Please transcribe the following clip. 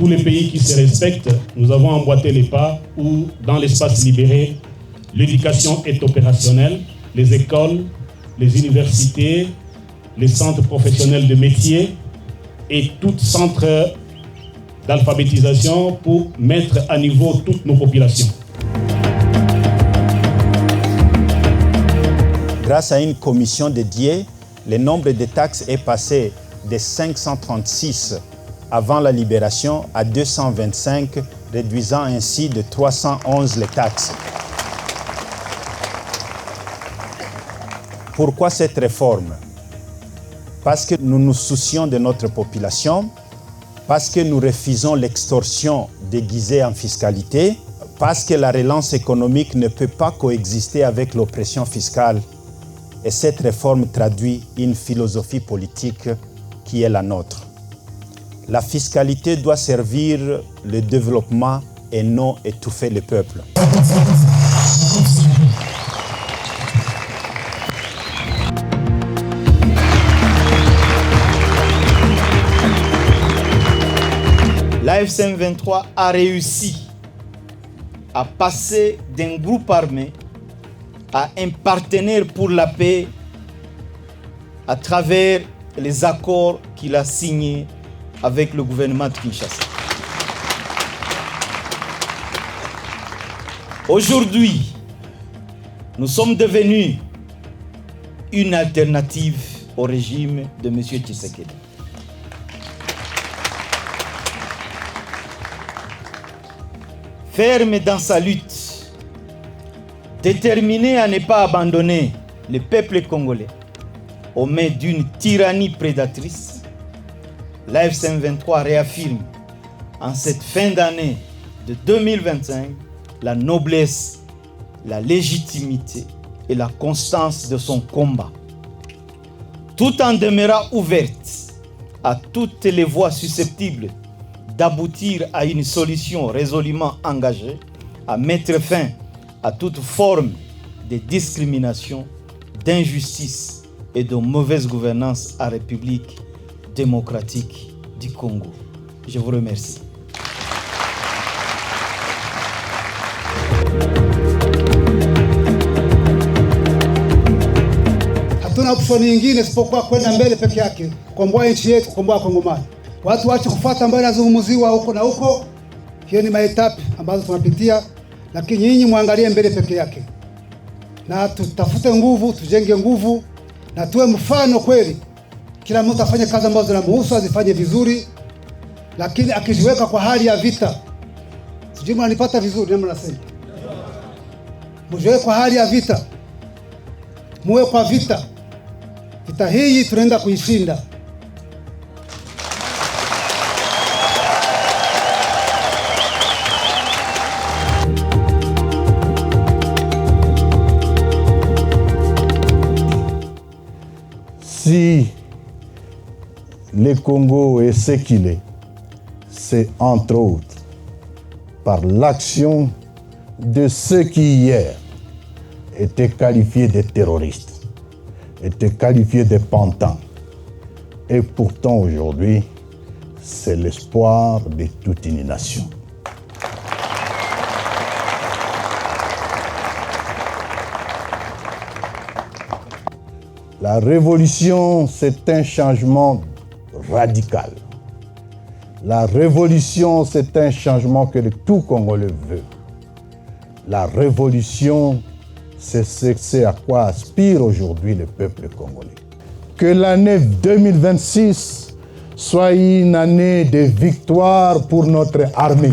tous les pays qui se respectent, nous avons emboîté les pas où, dans l'espace libéré, l'éducation est opérationnelle, les écoles, les universités, les centres professionnels de métiers et tout centre d'alphabétisation pour mettre à niveau toutes nos populations. Grâce à une commission dédiée, le nombre de taxes est passé de 536 avant la libération à 225, réduisant ainsi de 311 les taxes. Pourquoi cette réforme? Parce que nous nous soucions de notre population, parce que nous refusons l'extorsion déguisée en fiscalité, parce que la relance économique ne peut pas coexister avec l'oppression fiscale. Et cette réforme traduit une philosophie politique qui est la nôtre. La fiscalité doit servir le développement et non étouffer le peuple. L'AFC M23 a réussi à passer d'un groupe armé à un partenaire pour la paix à travers les accords qu'il a signés avec le gouvernement de Kinshasa. Aujourd'hui, nous sommes devenus une alternative au régime de M. Tshisekedi. Ferme dans sa lutte, déterminé à ne pas abandonner le peuple congolais aux mains d'une tyrannie prédatrice, l'AFC M23 réaffirme en cette fin d'année de 2025 la noblesse, la légitimité et la constance de son combat, tout en demeurant ouverte à toutes les voies susceptibles d'aboutir à une solution résolument engagée à mettre fin à toute forme de discrimination, d'injustice et de mauvaise gouvernance à la République démocratique du Congo. Je vous remercie. Hatuna option nyingine isipokuwa kwenda mbele peke yake, kukomboa nchi yetu, kukomboa Kongomani. Watu waache kufuata ambayo yanazungumziwa huko na huko. Hiyo ni maetapi ambazo tunapitia, lakini nyinyi muangalie mbele peke yake. Na tutafute nguvu, tujenge nguvu na tuwe mfano kweli. Kila mtu afanye kazi ambazo zinamhusu, azifanye vizuri, lakini akijiweka kwa hali ya vita. Sijui mnanipata vizuri nani mnasema? Mjiweke kwa hali ya vita. Muwe kwa vita. Vita hii tunaenda kuishinda. Si le Congo est ce qu'il est, c'est entre autres par l'action de ceux qui hier étaient qualifiés de terroristes, étaient qualifiés de pantins. Et pourtant aujourd'hui, c'est l'espoir de toute une nation. La révolution, c'est un changement radical. La révolution, c'est un changement que tout Congolais veut. La révolution, c'est ce à quoi aspire aujourd'hui le peuple congolais. Que l'année 2026 soit une année de victoire pour notre armée.